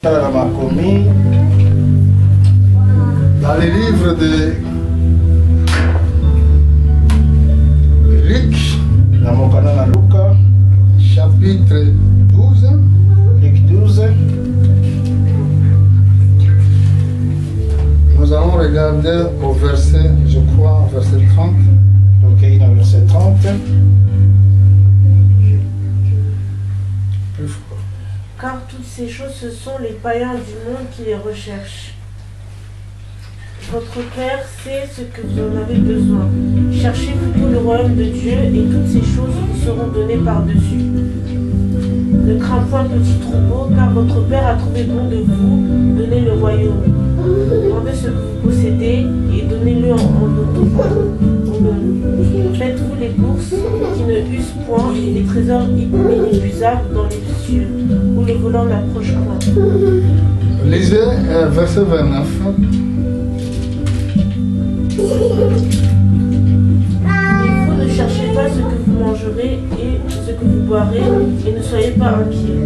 Dans les livres de Luc, dans mon canal Luca, chapitre 12, Luc 12, nous allons regarder au verset, je crois, verset 30. Ok, dans le verset 30. Plus fort. Car toutes ces choses, ce sont les païens du monde qui les recherchent. Votre Père sait ce que vous en avez besoin. Cherchez plutôt le royaume de Dieu et toutes ces choses vous seront données par-dessus. Ne crains point, petit troupeau, car votre Père a trouvé bon de vous donner le royaume. Vendez ce que vous possédez et donnez-le en loto. Faites-vous les bourses qui ne usent point et les trésors inépuisables dans les cieux, où le volant n'approche point. Lisez verset 29. Et vous ne cherchez pas ce que vous mangerez et ce que vous boirez, et ne soyez pas inquiets.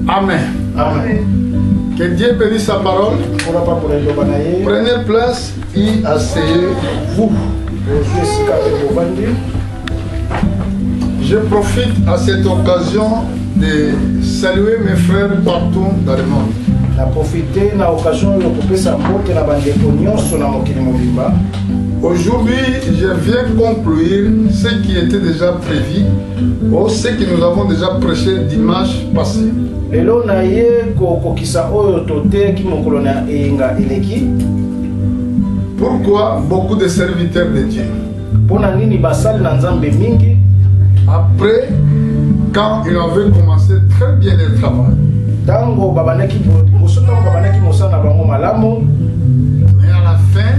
Amen. Amen. Que Dieu bénisse sa parole. Prenez place et asseyez-vous. Je profite à cette occasion de saluer mes frères partout dans le monde. Aujourd'hui, je viens conclure ce qui était déjà prévu ou ce que nous avons déjà prêché dimanche passé. Pourquoi beaucoup de serviteurs de Dieu, après, quand ils avaient commencé très bien le travail, mais à la fin,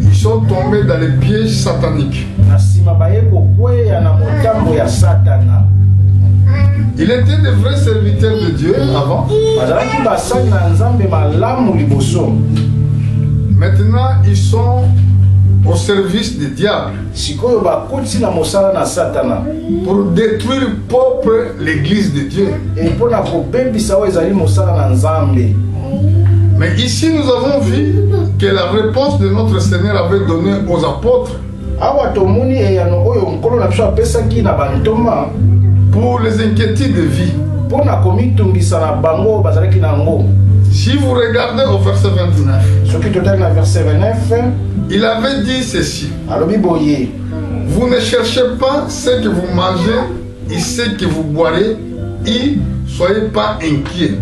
ils sont tombés dans les pièges sataniques. Il était de vrais serviteurs de Dieu avant. Maintenant, ils sont au service du diable pour détruire le peuple, l'église de Dieu. Mais ici, nous avons vu que la réponse de notre Seigneur avait donné aux apôtres pour les inquiétudes de vie. Si vous regardez au verset 29, il avait dit ceci: vous ne cherchez pas ce que vous mangez et ce que vous boirez, et soyez pas inquiets.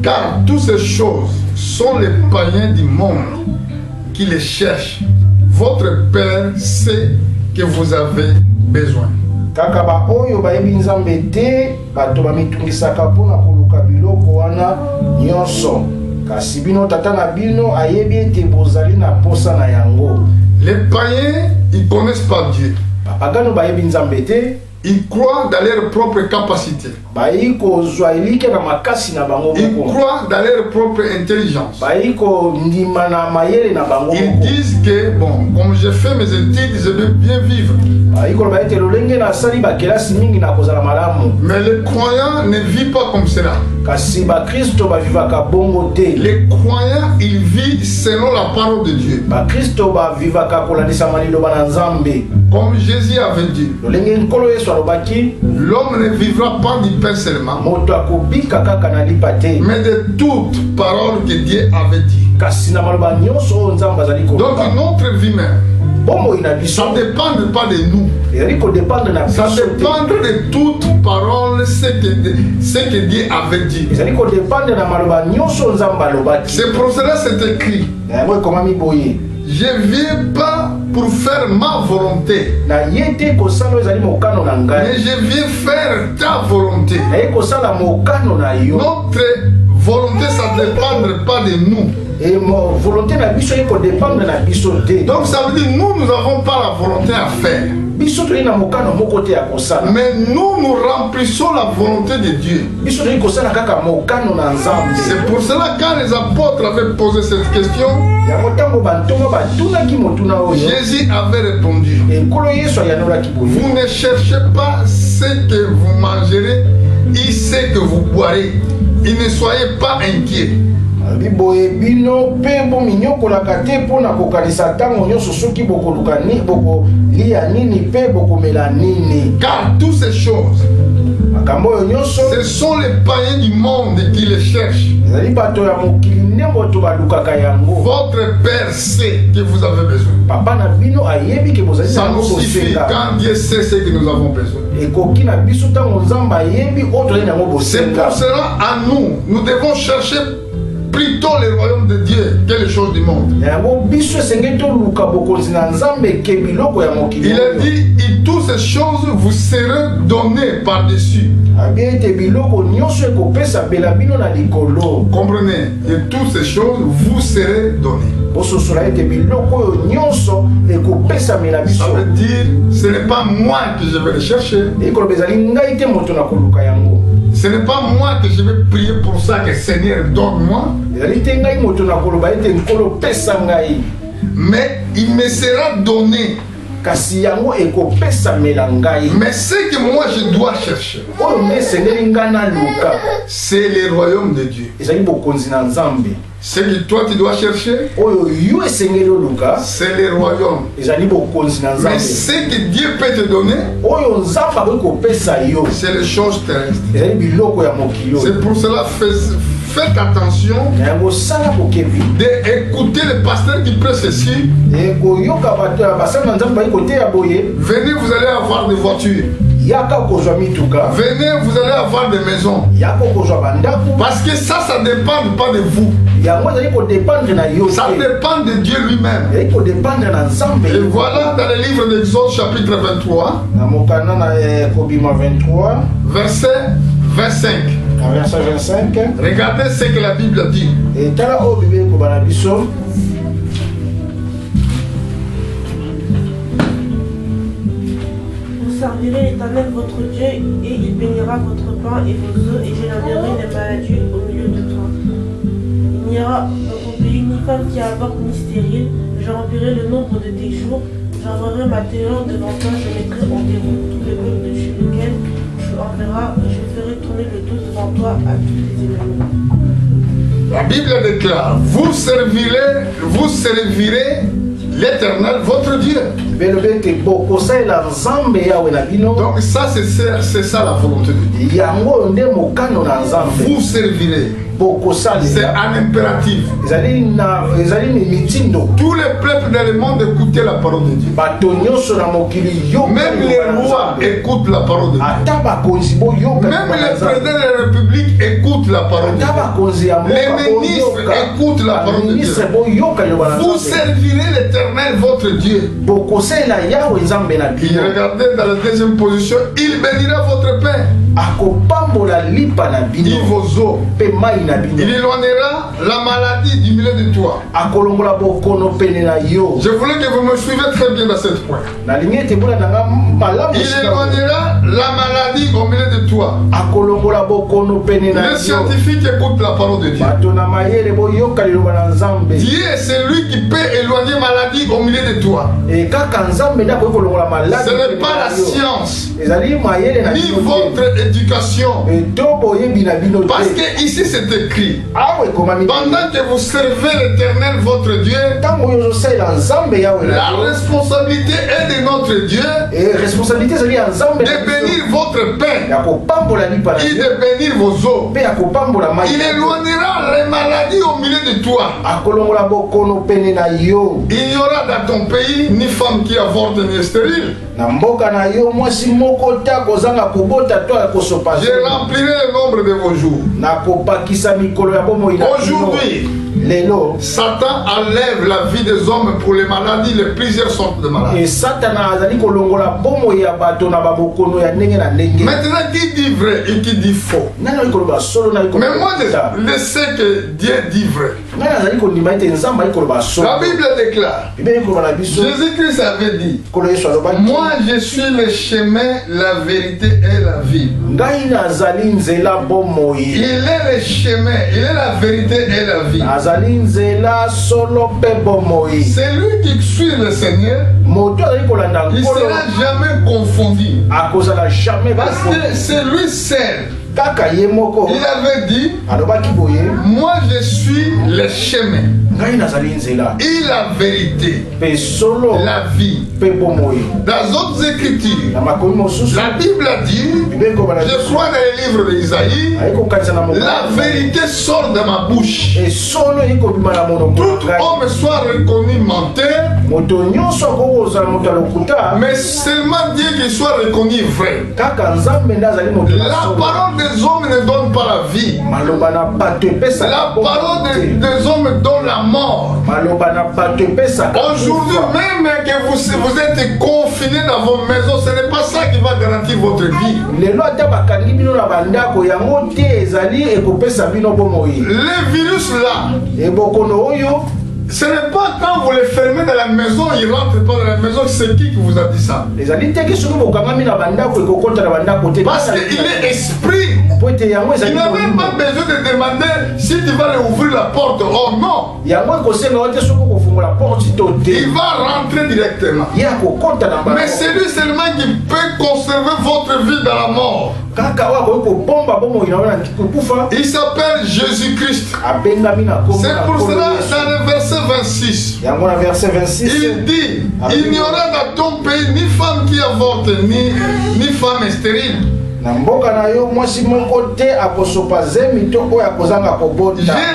Car toutes ces choses sont les païens du monde qui les cherchent. Votre Père sait que vous avez besoin. Les païens, ils connaissent pas Dieu. Ils croient dans leur propre capacité. Ils croient dans leur propre intelligence. Ils disent que, bon, comme j'ai fait mes études, je vais bien vivre. Mais le croyant ne vit pas comme cela. Les croyants, ils vivent selon la parole de Dieu. Comme Jésus avait dit, l'homme ne vivra pas du pain seulement, mais de toute parole que Dieu avait dit. Donc notre vie même, ça ne dépend pas de nous. Ça dépend de toute parole, ce que Dieu avait dit. C'est pour cela que c'est écrit: je ne viens pas pour faire ma volonté, mais je viens faire ta volonté. Notre volonté, ça ne dépend pas de nous. Et mon volonté na biso eko dépendre na biso te. Donc ça veut dire nous n'avons pas la volonté à faire. Biso to ina mokano moko te ya kosala. Mais nous remplissons la volonté de Dieu. Biso to kosala kaka mokano na Nzambe. C'est pour cela quand les apôtres avaient posé cette question, ya motango bantongo batuna ki motuna oyo. Jésus avait répondu. Et kolo Yesu ayanola ki boye. Vous ne cherchez pas ce que vous mangerez et ce que vous boirez. Et ne soyez pas inquiets. Biboye bino pe bo minyokolaka te mpona kokanisa ntango nyonso soki bokoluka nini bokolia nini pe bokomela nini. Car toutes ces choses, makambo oyo nyonso, ce sont les païens du monde qui les cherchent. ezali bato ya mokili nde moto balukaka yango. Votre Père sait que vous avez besoin. Papa na bino ayebi ke bozali Ça na nous suffit bosenga. quand Dieu sait ce que nous avons besoin. Ekoki na biso ntango Nzambe ayebi oyo tozali nango C'est bosenga. pour cela à nous devons chercher plutôt le royaume de Dieu que les choses du monde. yango biso esengeli toluka bokonzi na Nzambe ke biloko ya mokili. Il a dit, et toutes ces choses vous seront données par-dessus. abi ete biloko nyonso ekopesa bela bino na likolo. Comprenez, et toutes ces choses vous seront données. bososola ete biloko oyo nyonso ekopesa mela biso. Ça veut dire, ce n'est pas moi que je vais le chercher. ekoloba ezali ngai te moto na koluka yango. Ce n'est pas moi que je vais prier pour ça que Seigneur donne-moi. ezali te ngai moto na koloba ete nkolo pesa ngai. Mais il me sera donné. kasi yango ekopesa mela ngai. Mais ce que moi je dois chercher, oyo nde esengeli ngai naluka c'est le royaume de Dieu. ezali bokonzi na Nzambe. Ce que toi tu dois chercher, oyo yo esengeli oluka c'est le royaume. ezali bokonzi na Mais Nzambe. ce que Dieu peut te donner, oyo Nzambe akoki kopesa yo c'est les choses terrestres. ezali biloko ya mokili oyo. C'est pour cela, faites attention na yango sala bokebi d'écouter le pasteur qui prêche ici. ekoyoka bato ya basali na Nzambe bayiko te ya boye. Venez, vous allez avoir des voitures. yaka kozwa mituka. Venez, vous allez avoir des maisons. yaka kozwa bandako. Parce que ça dépend pas de vous. yango ezali kodépendre na yo Ça te. dépend de Dieu lui-même. ezali kodépendre na Nzambe. Et voilà dans le livre d'Exode chapitre 23, na mokanda na kobima 23 verset 25. na verset 25. Regardez ce que la Bible dit. etala oyo bible ekoba na biso. Vous servirez l'Éternel votre Dieu et il bénira votre pain et vos œufs et j'éloignerai les maladies au milieu de toi. Il n'y aura dans ton pays ni femme qui avorte ni stérile. Je remplirai le nombre de tes jours. J'enverrai ma terreur devant toi. Je mettrai en déroute tout le peuple de chez lequel tu enverras. Je ferai tourner le dos devant toi à tous tes ennemis. La Bible déclare, vous servirez l'Éternel, votre Dieu. belobi ete bokosalela Nzambe yawe na bino. Donc ça, c'est ça la volonté de Dieu. yango oyo nde mokano na Nzambe. Vous servirez. C'est bokosalela un impératif. ezali mitindo. Tous les peuples dans le monde écoutaient la parole de Dieu. bato nyonso na mokili yoka. Même les rois écoutent la parole de Dieu. ata bakonzi boyoka. Même les présidents de la République écoutent la parole de ata Dieu. bakonzi ya mboka Les ministres écoutent la parole de Dieu. ministre boyoka liloba na Vous Nzambe. servirez l'Éternel, votre Dieu. bokosalela yawe Nzambe na Et bino. regardez dans la deuxième position, il bénira votre pain akopambola lipa na et bino vos eaux. mpe mai na bino. Il éloignera la maladie du milieu de toi. akolongola bokono pene na yo. Je voulais que vous me suivez très bien dans cette point. nalingi ete mpona nanga malamu. Il éloignera la maladie au milieu de toi. akolongola bokono pene na Les yo. scientifiques écoutent la parole de Dieu. bato na mayele boyoka liloba na Nzambe. Dieu est celui qui peut éloigner maladie au milieu de toi. e kaka Nzambe nde akoki kolongola maladi. Ce n'est pas la science, ezali mayele na ni bino te. votre éducation. to boyebi na bino te. Parce que ici c'est écrit, awa ekomami pendant que vous servez l'Éternel votre Dieu, ntango oyo ozosalela Nzambe yawe na la yo. responsabilité est de notre Dieu e responsabilité ezali ya Nzambe de na biso. bénir votre pain ya kopambola lipa na et yo de bénir vos eaux. mpe ya kopambola mai Il na yo. éloignera les maladies au milieu de toi. akolongola bokono pene na yo. Il n'y aura dans ton pays ni femme qui avorte ni stérile. na mboka na yo mwasi moko te akozanga kobota to akosopa. Je remplirai le nombre de vos jours. nakopakisa mikolo ya bomoi na bino. Aujourd'hui, lelo Satan enlève la vie des hommes pour les maladies, les plusieurs sortes de maladies. e satana azali kolongola bomoi ya bato na babokono ya ndenge na ndenge. Maintenant, qui dit vrai et qui dit faux? nani oyi koloba solo na oyi Mais koloba moi, ta. je sais que Dieu dit vrai. La Bible déclare, Jésus-Christ avait dit, moi je suis le chemin, la vérité et la vie. Il est le chemin, il est la vérité et la vie. C'est lui qui suit le Seigneur, il ne sera jamais confondu. Parce que c'est lui seul. Il avait dit, moi je suis le chemin et la vérité, la vie. Dans d'autres écritures, la Bible a dit, je crois dans les livres d'Isaïe, la vérité sort de ma bouche. Tout homme soit reconnu menteur, mais seulement Dieu qui soit reconnu vrai. La parole des hommes ne donne pas la vie. La parole des hommes donne la mort. Aujourd'hui même que vous êtes confinés dans vos maisons, ce n'est pas ça qui va garantir votre vie. Les virus là, ce n'est pas quand vous les fermez dans la maison, ils ne rentrent pas dans la maison. C'est qui vous a dit ça? Parce qu'il est esprit. Il n'a même pas besoin de demander si tu vas lui ouvrir la porte. Oh non! Il va rentrer directement. Mais c'est lui seulement qui peut conserver votre vie dans la mort. Il s'appelle Jésus-Christ. C'est pour cela, dans le verset 26, il dit, il n'y aura dans ton pays ni femme qui avorte, ni femme stérile. Je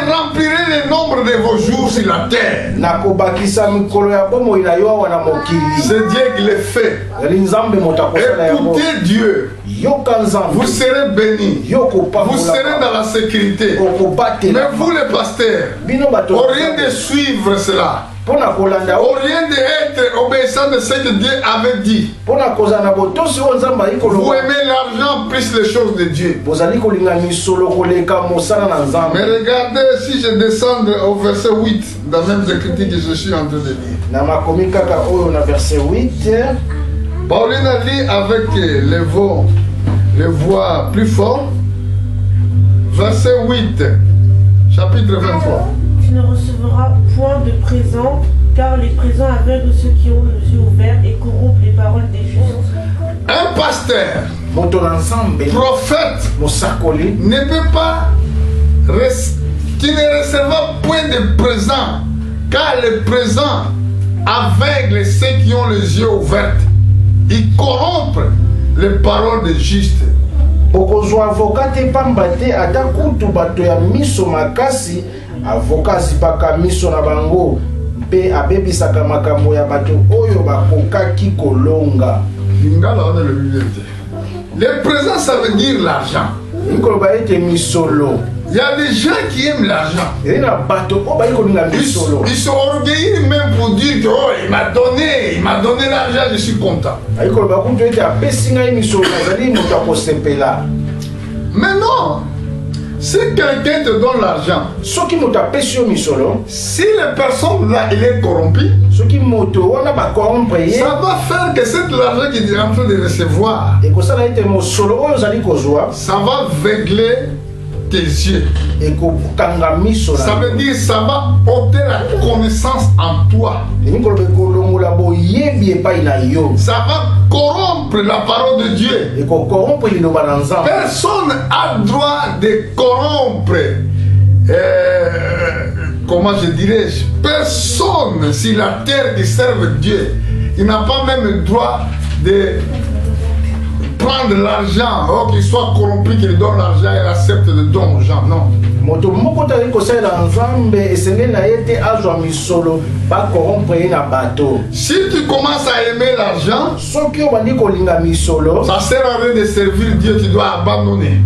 remplirai le nombre de vos jours sur la terre. C'est Dieu qui le fait. Écoutez Dieu. Vous serez bénis. Vous serez dans la sécurité. Mais vous les pasteurs, au rien de suivre cela, au rien d'être obéissant de ce que Dieu avait dit, vous aimez l'argent plus les choses de Dieu. Mais regardez, si je descends au verset 8, dans la même écriture que je suis en train de lire, Pauline a dit avec les voix plus fortes, verset 8, chapitre 23. Tu ne recevras point de présent, car les présents aveuglent ceux qui ont les yeux ouverts et corrompent les paroles des justes. Un pasteur, prophète, ne peut pas, tu ne recevras point de présent, car les présents aveuglent ceux qui ont les yeux ouverts. Ils corrompent les paroles des justes. Avocat zipaka miso na bango mpe abebisaka makambo ya bato oyo bakokaki kolonga. Le présent, ça veut dire l'argent. Il y a des gens qui aiment l'argent. Ils sont orgueilleux même pour dire que oh, il m'a donné l'argent, je suis content. Mais non. Si quelqu'un te donne l'argent, si la personne là il est corrompu, ça va faire que cet argent qu'il est en train de recevoir, ça va aveugler tes yeux. Ça veut dire ça va ôter la connaissance en toi. Ça va corrompre la parole de Dieu. Personne n'a le droit de corrompre. Comment je dirais, personne sur la terre qui serve Dieu, il n'a pas même le droit de prendre l'argent, or qu'il soit corrompu, qu'il donne l'argent et accepte le don aux gens. Non. Si tu commences à aimer l'argent, ça sert à rien de servir Dieu, tu dois abandonner.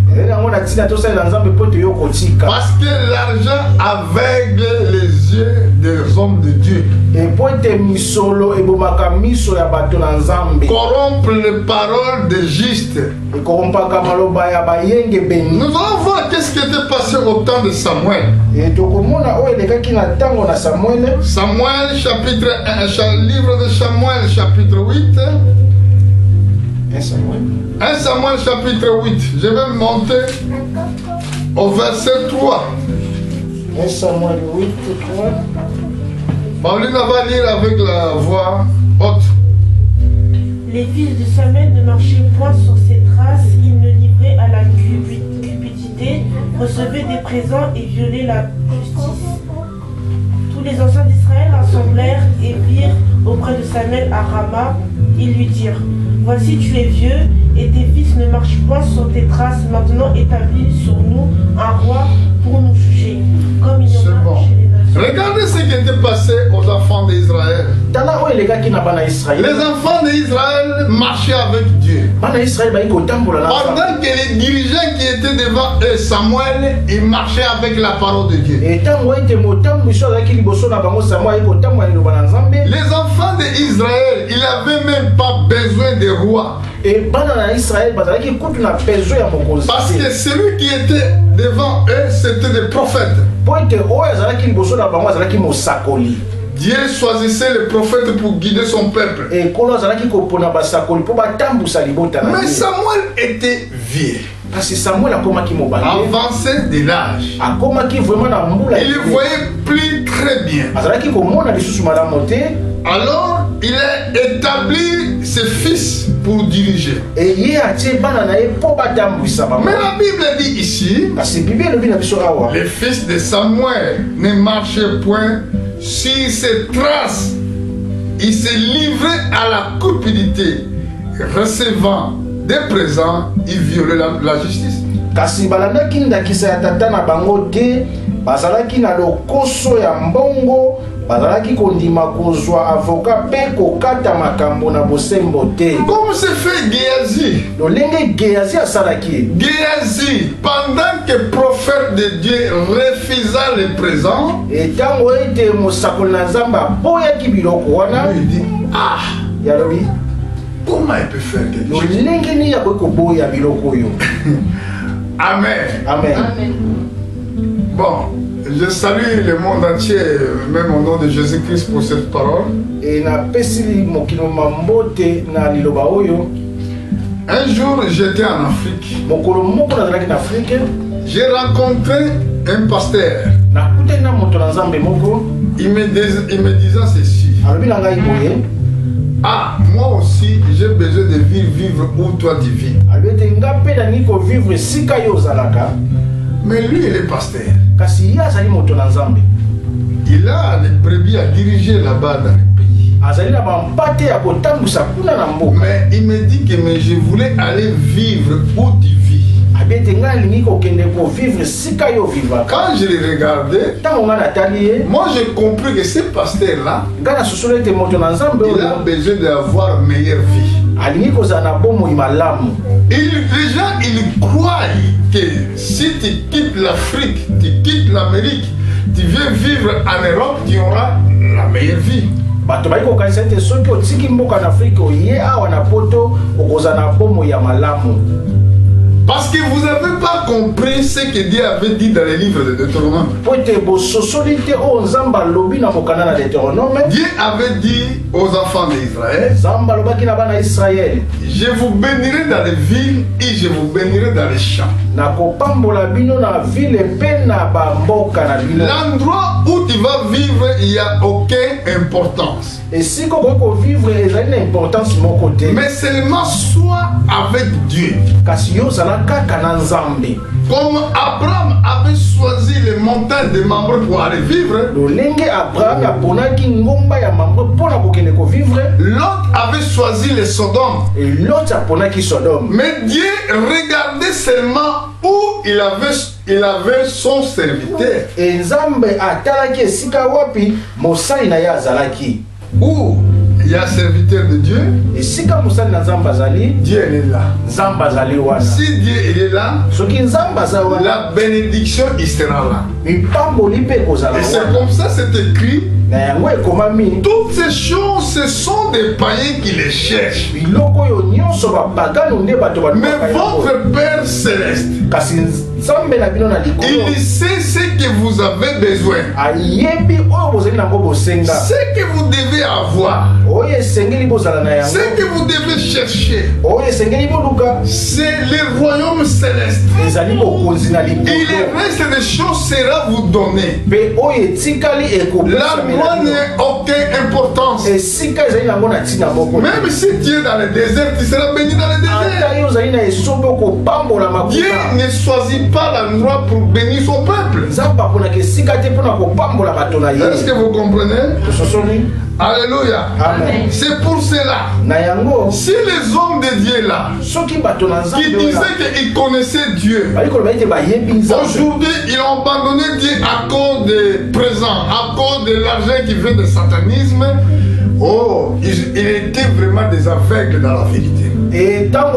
Parce que l'argent aveugle les yeux des hommes de Dieu. Corrompre les paroles des justes. Nous allons voir qu'est-ce qui était passé au temps temps de Samuel. Samuel chapitre 1, livre de Samuel chapitre 8. 1 Samuel chapitre 8. Je vais monter au verset 3. 1 Samuel 8, 3. Pauline va lire avec la voix haute. Les fils de Samuel ne marchaient point sur ses traces, ils ne livraient à la cupidité, recevaient des présents et violaient la justice. Tous les anciens d'Israël rassemblèrent et virent auprès de Samuel à Rama. Ils lui dirent: voici, tu es vieux et tes fils ne marchent point sur tes traces. Maintenant établis sur nous un roi pour nous juger, comme il y en a chez les nations. Regardez ce qui était passé aux enfants d'Israël. Les enfants d'Israël marchaient avec Dieu. Pendant que les dirigeants qui étaient devant eux, Samuel, ils marchaient avec la parole de Dieu. Les enfants d'Israël, ils n'avaient même pas besoin de roi. Parce que celui qui était devant eux, c'était des prophètes. Dieu choisissait les prophètes pour guider son peuple. Mais Samuel était vieux. Avancé de l'âge. Il ne voyait plus très bien. Alors, il a établi ses fils pour diriger. Mais la Bible dit ici, les fils de Samuel ne marchaient point sur ses traces. Ils se livraient à la cupidité, recevant des présents, ils violaient la justice. Kasi balandaki ndakisa ya tata na bango te, bazalaki na lokoso ya mbongo, bazalaki kondima kozwa avocat pe kokata makambo na bosembo te. Comme se fait Géasi. Lolenge Géasi asalaki. Géasi, pendant que prophète de Dieu refusa les présents, et tango ete mosakoli na Nzambe boyaki biloko wana, il dit ah, yalobi comment il peut faire quelque chose? Lolenge ni ya koboya biloko yo. Amen. Amen. Amen. Bon, je salue le monde entier, même au nom de Jésus-Christ, pour cette parole. Et na pesili mokino mambote na liloba oyo. Un jour, j'étais en Afrique. Mokolo moko na zalaki na Afrique. J'ai rencontré un pasteur. Na kutena moto na Nzambe moko. Il me disait ceci. Alobi na ngai boye. Ah, moi aussi, j'ai besoin de vivre où toi tu vis. Mais lui, il est pasteur. Il a les brebis à diriger là-bas dans le pays. Mais il me dit que je voulais aller vivre où tu vis. Quand je l'ai regardé, moi j'ai compris que ce pasteur-là, il a besoin d'avoir une meilleure vie. Les gens, ils croient que si tu quittes l'Afrique, tu quittes l'Amérique, tu viens vivre en Europe, tu auras la meilleure vie. Parce que vous n'avez pas compris ce que Dieu avait dit dans les livres de Deutéronome. Dieu avait dit aux enfants d'Israël, je vous bénirai dans les villes et je vous bénirai dans les champs. L'endroit où tu vas vivre, il n'y a aucune importance. Mais seulement sois avec Dieu. Comme Abraham avait choisi les montagnes de membres pour aller vivre, l'autre avait choisi les Sodomes. Mais Dieu regardait seulement où il avait son serviteur. Où il y a serviteur de Dieu, Dieu est là. Si Dieu est là, la bénédiction il sera là. Et c'est comme ça, c'est écrit, Toutes ces choses, ce sont des païens qui les cherchent. Mais votre Père Céleste, il sait ce que vous avez besoin. Ce que vous devez avoir. Ce que vous devez chercher. C'est le royaume céleste. Et le reste des choses sera vous donné. L'argent n'a aucune importance. Même si tu es dans le désert, tu seras béni dans le désert. Dieu ne choisit pas l'endroit pour bénir son peuple. Est-ce que vous comprenez? Alléluia. C'est pour cela. Si les hommes de Dieu là, qui disaient qu'ils connaissaient Dieu, aujourd'hui ils ont abandonné Dieu à cause des présents, à cause de l'argent qui vient du satanisme. Oh, ils étaient vraiment des aveugles dans la vérité. Et tant que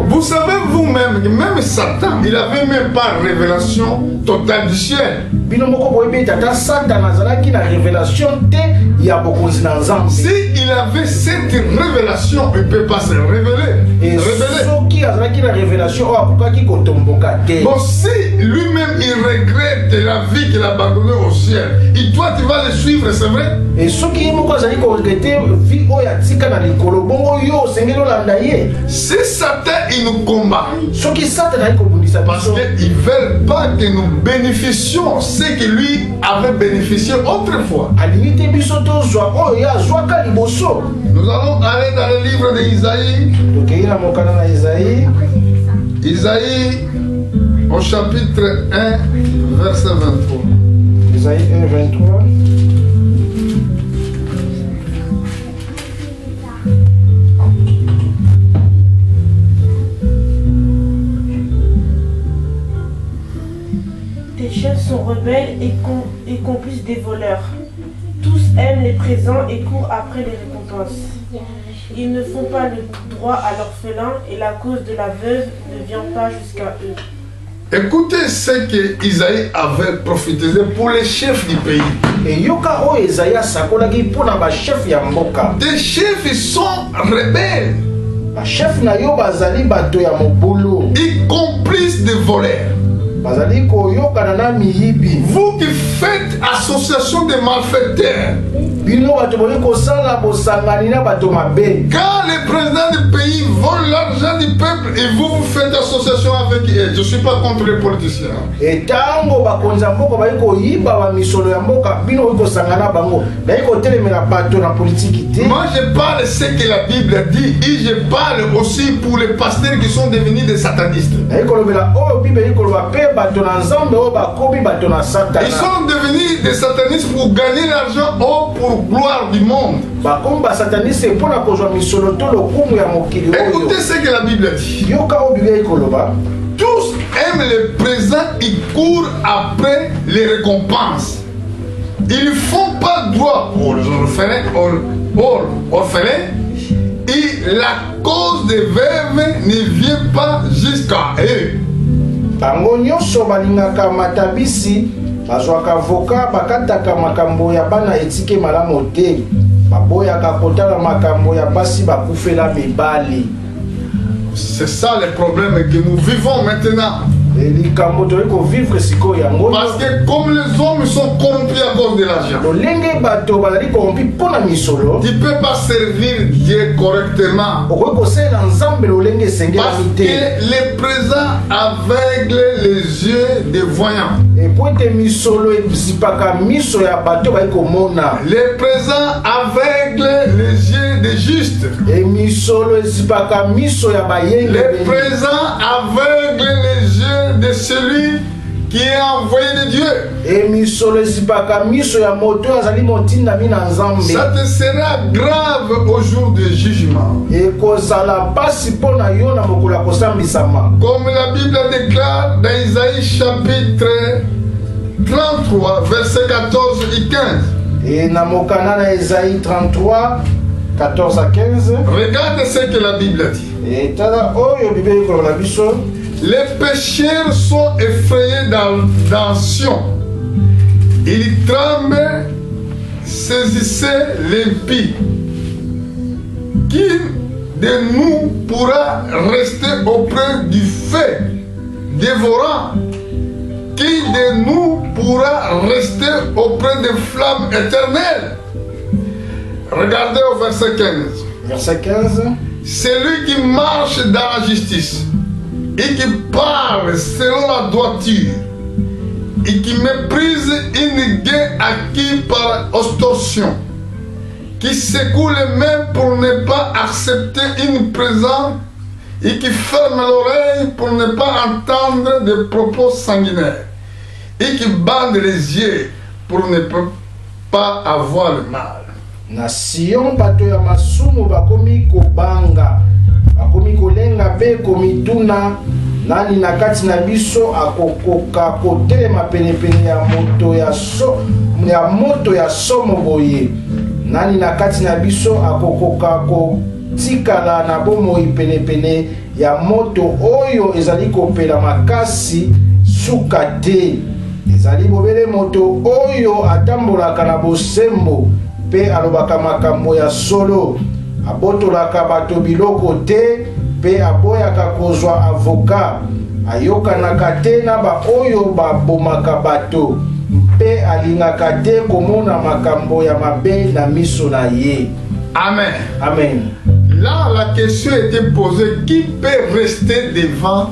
vous savez vous-même que même Satan, il avait même pas révélation totale du ciel. Si il avait cette révélation, il ne peut pas se révéler. Bon, si lui-même il regrette la vie qu'il a abandonnée au ciel, et toi tu vas le suivre, c'est vrai? Et ce qui est si Satan il nous combat, parce qu'ils ne veulent pas que nous bénéficions ce que lui avait bénéficié autrefois. Nous allons aller dans le livre d'Isaïe. Isaïe au chapitre 1, verset 23. Isaïe 1, 23. Tes chefs sont rebelles et complices des voleurs. Tous aiment les présents et courent après les récompenses. Ils ne font pas le droit à l'orphelin et la cause de la veuve ne vient pas jusqu'à eux. Écoutez ce que Isaïe avait prophétisé pour les chefs du pays. Des chefs, ils sont rebelles. Ils complices des voleurs. Vous qui faites association de malfaiteurs, quand les présidents du pays volent l'argent du peuple et vous faites association avec eux, je ne suis pas contre les politiciens. Moi je parle de ce que la Bible dit et je parle aussi pour les pasteurs qui sont devenus des satanistes. Ils sont devenus des satanistes pour gagner l'argent ou pour gloire du monde. Écoutez ce que la Bible dit. Tous aiment le présent, ils courent après les récompenses. Ils ne font pas droit aux orphelins et la cause des veuves ne vient pas jusqu'à eux. Bango nyonso balingaka matabisi bazwaka avoka bakataka makambo ya bana etike malamu te baboyaka kotala makambo ya basi bakufela mibali. C'est ça le problème que nous vivons maintenant. Parce que comme les hommes sont corrompus à cause de l'argent, tu ne peux pas servir Dieu correctement. Parce que les présents aveuglent les yeux des voyants. Les présents aveuglent les yeux des justes. Les présents aveuglent les yeux de celui qui est envoyé de Dieu. Ça te sera grave au jour du jugement. Comme la Bible déclare dans Isaïe chapitre 33, versets 14 et 15. Et dans Isaïe 33, 14 à 15. Regarde ce que la Bible dit. Les pécheurs sont effrayés dans Sion. Ils tremblent, saisissez l'impie. Qui de nous pourra rester auprès du feu dévorant? Qui de nous pourra rester auprès des flammes éternelles? Regardez au verset 15. Verset 15. Celui qui marche dans la justice et qui parle selon la droiture et qui méprise une gain acquis par extorsion, qui secoue les mains pour ne pas accepter une présence et qui ferme l'oreille pour ne pas entendre des propos sanguinaires et qui bande les yeux pour ne pas avoir le mal. Na Sion bato ya masumu bakomi kobanga, bakomi kolenga pe komituna nani na kati na biso akokoka kotelema penepene ya moto ya somo boye. Nani na kati na biso akokoka kotikala na bomoi penepene ya moto oyo ezali kopela makasi suka te. Ezali bobele moto oyo atambolaka na bosembo pe alobaka makambo ya solo, abotolaka bato biloko te pe aboyaka kozwa avoka, ayokanaka te na ba oyo babomaka bato pe alingaka te komona makambo ya mabe na miso na ye. Amen. Amen. Là, la question était posée: qui peut rester devant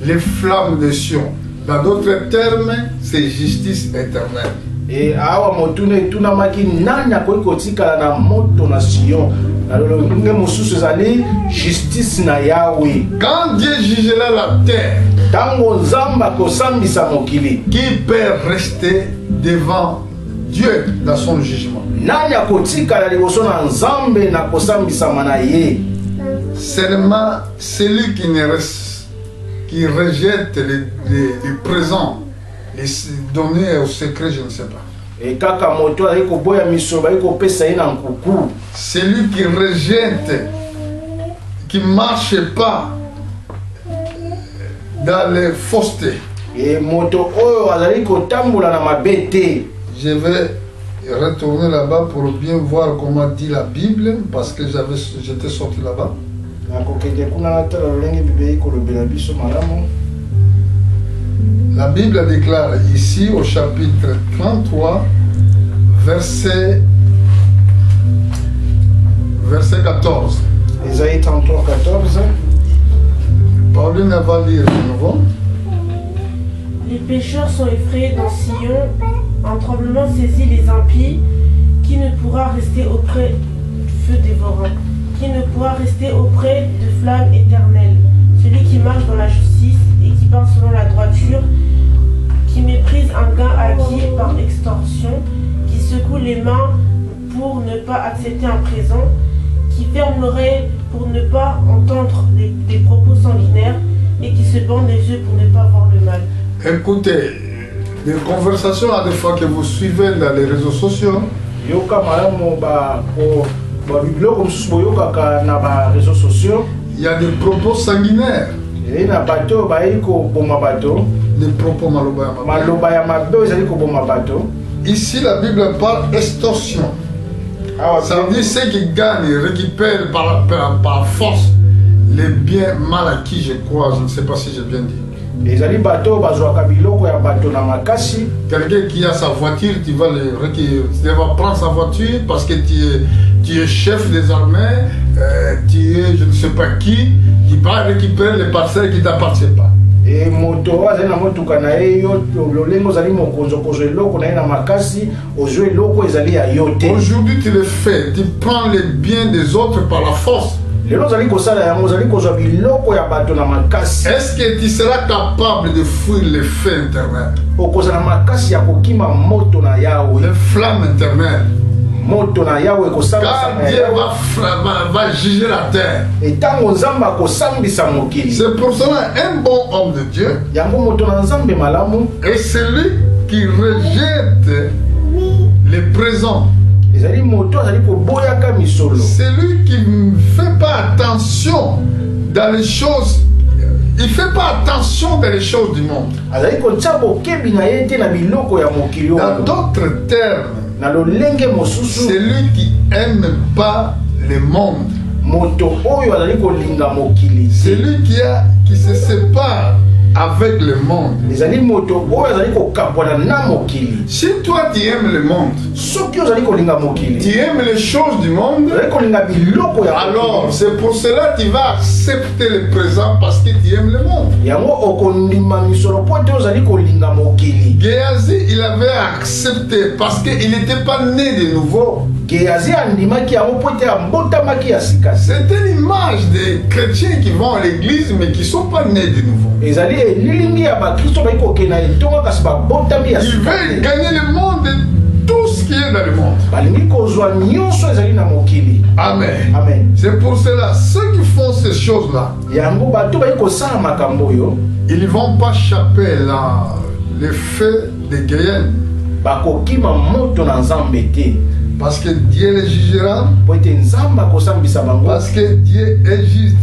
les flammes de Sion? Dans d'autres termes, c'est justice éternelle. Et awa motune tuna maki nani akoki kotikala na moto na Sion. Nge mosusu ezali justice na Yahweh. Quand Dieu jugera la terre, tango nzamba kosambisa mokili, qui peut rester devant Dieu dans son jugement? Nani akotikala liboso na nzambe na kosambisa na ye? Seulement celui qui rejette les présents, les donner au secret, je ne sais pas. Et kaka moto ali ko boya misoba iko pesa ina nkuku. Celui qui rejette, qui marche pas dans les faussetés. Et moto oyo azali ko tambola na mabete. Je vais retourner là-bas pour bien voir comment dit la Bible, parce que j'étais sorti là-bas. La Bible déclare ici au chapitre 33, verset 14. Isaïe 33, 14. Pauline va lire de nouveau. Les pécheurs sont effrayés dans Sion, un tremblement saisit les impies. Qui ne pourra rester auprès du feu dévorant? Qui ne pourra rester auprès de flammes éternelles? Celui qui marche dans la justice et qui parle selon la droiture, qui méprise un gain acquis par extorsion, qui secoue les mains pour ne pas accepter un présent, qui ferme l'oreille pour ne pas entendre des propos sanguinaires et qui se bande les yeux pour ne pas voir le mal. Écoutez, les conversations à des fois que vous suivez dans les réseaux sociaux, il y a des propos sanguinaires. Des propos malobaya. Ici, la Bible parle extorsion. Ça veut dire ceux qui gagnent, récupèrent par force les biens mal acquis, je crois. Je ne sais pas si j'ai bien dit. Quelqu'un qui a sa voiture, tu vas prendre sa voiture parce que tu es chef des armées, tu es je ne sais pas qui, tu vas récupérer les parcelles qui ne t'appartiennent pas. Aujourd'hui tu le fais, tu prends les biens des autres par la force. Est-ce que tu seras capable de fuir les feux éternels? Les flammes éternelles. Quand Dieu va juger la terre. C'est pour cela un bon homme de Dieu est celui qui rejette les présents. Celui qui ne fait pas attention dans les choses il ne fait pas attention dans les choses du monde. Dans d'autres termes, celui qui n'aime pas le monde, celui qui se sépare avec le monde. Si toi tu aimes le monde, tu aimes les choses du monde, alors c'est pour cela que tu vas accepter le présent parce que tu aimes le monde. Géasi, il avait accepté parce qu'il n'était pas né de nouveau. C'est une image des chrétiens qui vont à l'église mais qui ne sont pas nés de nouveau. Ils veulent gagner le monde et tout ce qui est dans le monde. Amen. Amen. C'est pour cela, ceux qui font ces choses-là, ils ne vont pas échapper le feu de Guyenne. Parce que Dieu les jugera. Parce que Dieu est juste.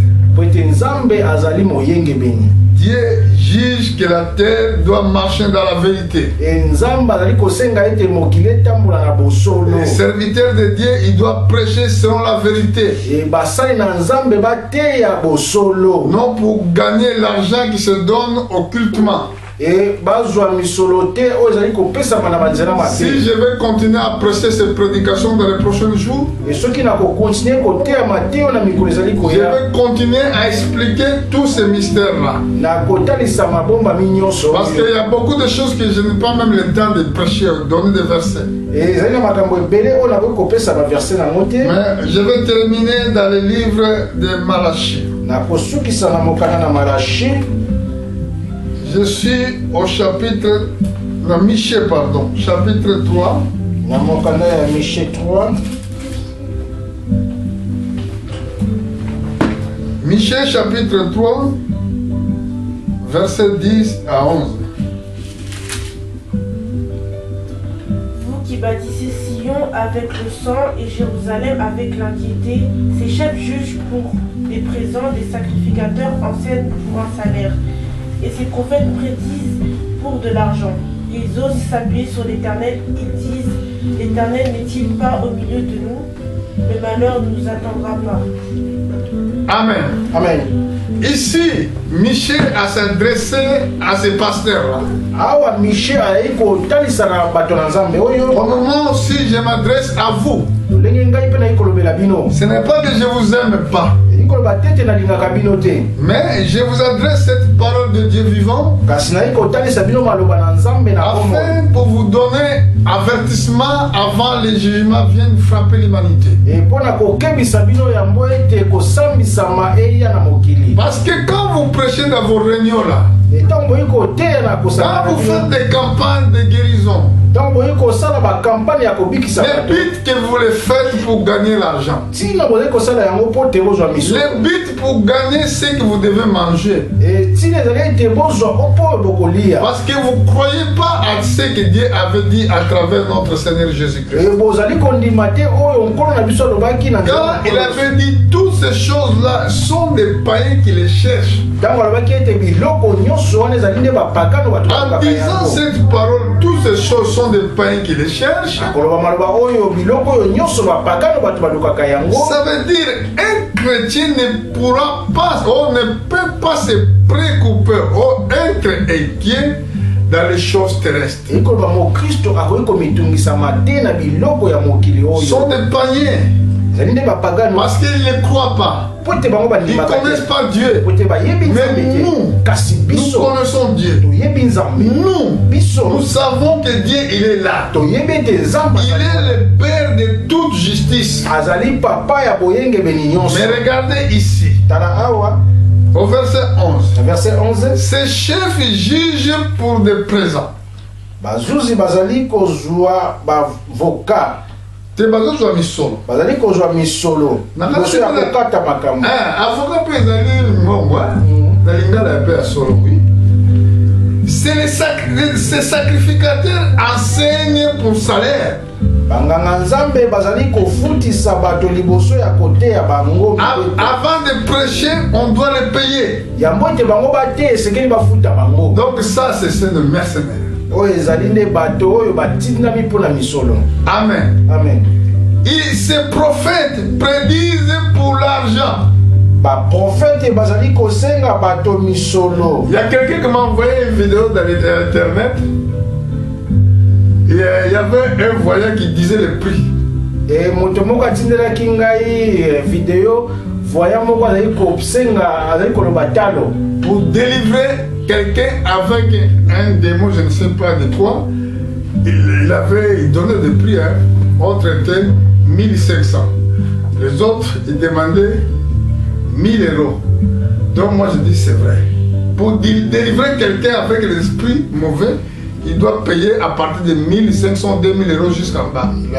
Dieu juge que la terre doit marcher dans la vérité. Les serviteurs de Dieu, ils doivent prêcher selon la vérité. Non pour gagner l'argent qui se donne occultement. Si je vais continuer à prêcher cette prédication dans les prochains jours, je vais continuer à expliquer tous ces mystères-là. Parce qu'il y a beaucoup de choses que je n'ai pas même le temps de prêcher, donner des versets. Mais je vais terminer dans le livre de Malachie. Je suis au chapitre, Michée, pardon, chapitre 3. Michée 3. Michée, chapitre 3, versets 10 à 11. Vous qui bâtissez Sion avec le sang et Jérusalem avec l'impiété, ces chefs jugent pour des présents, des sacrificateurs enseignent pour un salaire. Et ces prophètes prédisent pour de l'argent. Ils osent s'appuyer sur l'Éternel. Ils disent, l'Éternel n'est-il pas au milieu de nous? Le malheur ne nous attendra pas. Amen. Amen. Ici, Michée a s'adressé à ces pasteurs-là. Au moment aussi, je m'adresse à vous. Ce n'est pas que je vous aime pas. Mais je vous adresse cette parole de Dieu vivant afin pour vous donner avertissement avant les jugements viennent frapper l'humanité. Parce que quand vous prêchez dans vos réunions là, quand vous faites des campagnes de guérison, le but que vous les faites pour gagner l'argent, le but pour gagner ce que vous devez manger, parce que vous ne croyez pas à ce que Dieu avait dit à travers notre Seigneur Jésus-Christ. Quand il avait dit toutes ces choses-là sont des païens qui les cherchent. En disant cette parole, toutes ces choses sont des païens qui les cherchent. Ça veut dire un chrétien ne pourra pas, ne peut pas se préoccuper ou être inquiet dans les choses terrestres. Ils sont des païens parce qu'ils ne croient pas. Ils ne connaissent pas Dieu. Mais nous connaissons Dieu. Nous savons que Dieu il est là. Il est le Père de toute justice. Mais regardez ici. Au verset 11. Ces chefs jugent pour des présents. Te bazo misolo. Bazali kozwa misolo. Nakata makambo. Avocat peut aller ngongwa. Nalingala pe asolo oui. Ces sacrificateurs enseignent pour salaire. banganga nzambe bazali kofutisa bato liboso ya kote ya bango. Avant de prêcher, on doit les payer. Yambo te bango bate esekeli bafuta bango. Donc ça c'est le mercenaire. Oyo ezali nde bato oyo batinami mpona misolo. Amen. Amen. Ces prophètes prédisent pour l'argent. Ba prophète bazali kosenga bato misolo. Il y a quelqu'un qui m'a envoyé une vidéo dans l'internet. Il y avait un voyant qui disait le prix. Et moto moko atindelaki ngai vidéo voyant moko azali kosenga azali koloba talo pour délivrer quelqu'un avec un démon, je ne sais pas de quoi. Il donnait des prix, hein. On traitait 1500. Les autres, ils demandaient 1000 euros. Donc moi je dis c'est vrai. Pour délivrer quelqu'un avec l'esprit mauvais, il doit payer à partir de 1500, 2000 euros jusqu'en bas. Il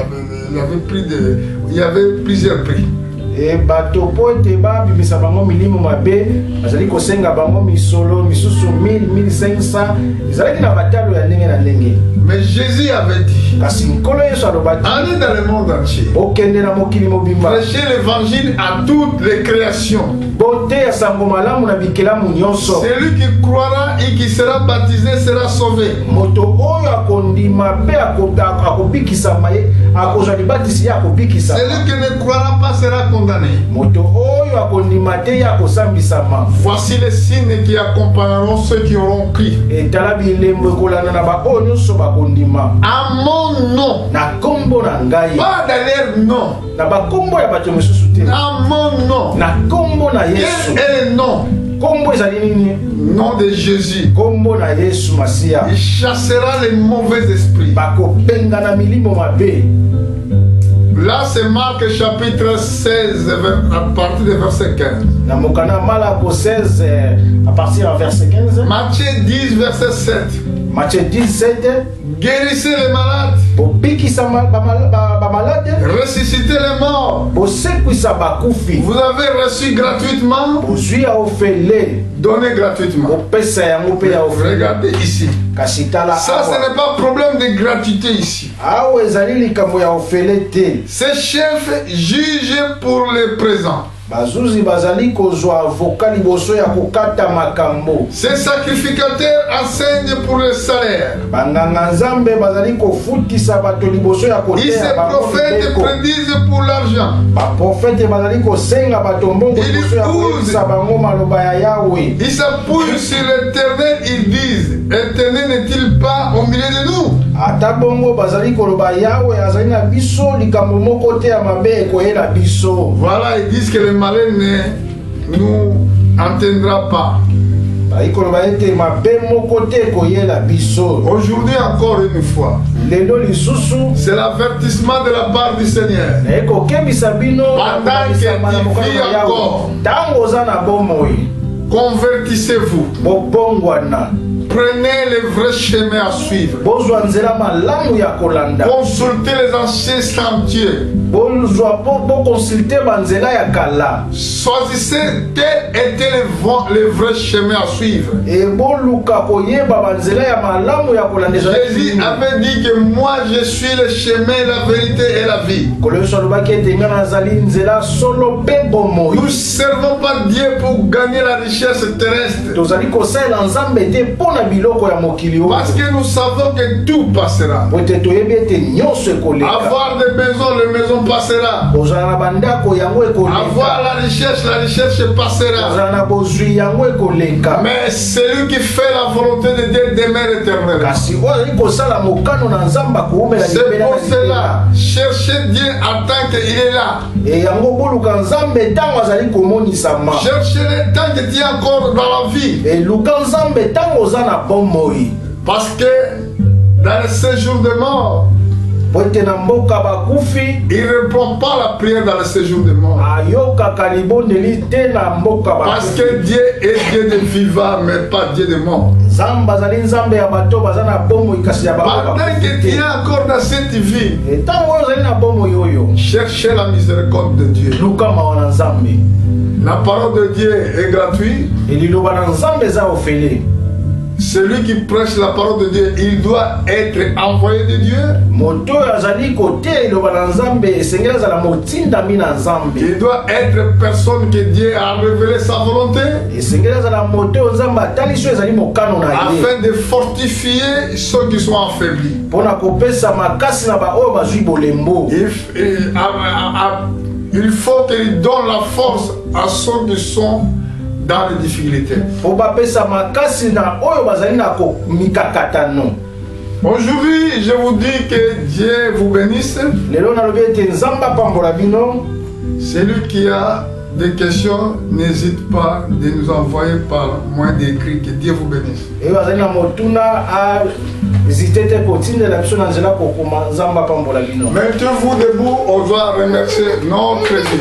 y avait plusieurs prix. Et bato pote ba bimisa bango milimo mabe bazali kosenga bango misolo misusu 1000 1500 ezalaki na batalo ya ndenge na ndenge. Mais Jésus avait dit, kasi nkolo Yesu alobaki allez dans le monde entier, okende na mokili mobimba, prêchez l'évangile à toutes les créations. Bote ya sango malamu na bikelamu nyonso. Celui qui croira et qui sera baptisé sera sauvé. Moto oyo akondima pe akobikisama ye akozwa libatisi ya akobikisama. Celui qui ne croira pas sera condamné. Moto oyo akondima te ya kosambisama. Voici les signes qui accompagneront ceux qui auront cru. Etala bilembo ekolanda na ba oyo nyonso bakondima. À mon nom. Na kombo na ngai. Pas dans leur nom. Na ba kombo ya bato mosusu te. À mon nom. Na kombo na Yesu. Quel est le nom? Kombo ezali nini? Nom de Jésus. Kombo na Yesu Masia. Il chassera les mauvais esprits. Bakopenga na milimo mabe. Là c'est Marc chapitre 16 à partir du verset 15. Na mokana Malako 16 à partir du verset 15. Matthieu 10 verset 7. Matthieu 17. Guérissez les malades. Ressuscitez les morts. Vous avez reçu gratuitement. Donnez gratuitement. Regardez ici. Ça, ce n'est pas problème de gratuité ici. Ces chefs jugent pour le présent. Bazuzi bazali kozwa avocat liboso ya kokata makambo. Ces sacrificateurs enseignent pour le salaire. Banganga nzambe bazali kofutisa bato liboso ya kotea. Et ces prophètes prédisent pour l'argent. Ba prophète bazali kosenga bato mbongo liboso ya koyebisa bango maloba ya Yahweh. Ils s'appuient sur l'Éternel, ils disent, Éternel n'est-il pas au milieu de nous? Ata bongo bazali koloba Yahweh azali na biso likambo moko te ya mabe ekoyela biso. Voilà, ils disent que le malin ne nous entendra pas. Aujourd'hui encore une fois, c'est l'avertissement de la part du Seigneur. Pendant que tu vis encore, convertissez-vous. Prenez le vrai chemin à suivre. Consultez les anciens sentiers. Choisissez quel était le vrai chemin à suivre. Jésus avait dit que moi je suis le chemin, la vérité et la vie. Nous ne servons pas Dieu pour gagner la richesse terrestre. Parce que nous savons que tout passera. Avoir des maisons, les maisons passera. Avoir la richesse passera. Mais celui qui fait la volonté de Dieu demeure éternellement. C'est pour cela, cherchez Dieu en tant qu'il est là. Cherchez-le tant que tu es encore dans la vie. Parce que dans le séjour de mort, il ne répond pas la prière dans le séjour de mort. Parce que Dieu est Dieu de vivants, mais pas Dieu de mort. Pendant que tu es encore dans cette vie, cherchez la miséricorde de Dieu. La parole de Dieu est gratuite. celui qui prêche la parole de Dieu, il doit être envoyé de Dieu. Il doit être personne que Dieu a révélé sa volonté afin de fortifier ceux qui sont affaiblis. Il faut qu'il donne la force à ceux qui sont dans les difficultés. Aujourd'hui, je vous dis que Dieu vous bénisse. Celui qui a des questions, n'hésite pas de nous envoyer par moyen d'écrit. Que Dieu vous bénisse. Mettez-vous debout, on doit remercier notre Dieu.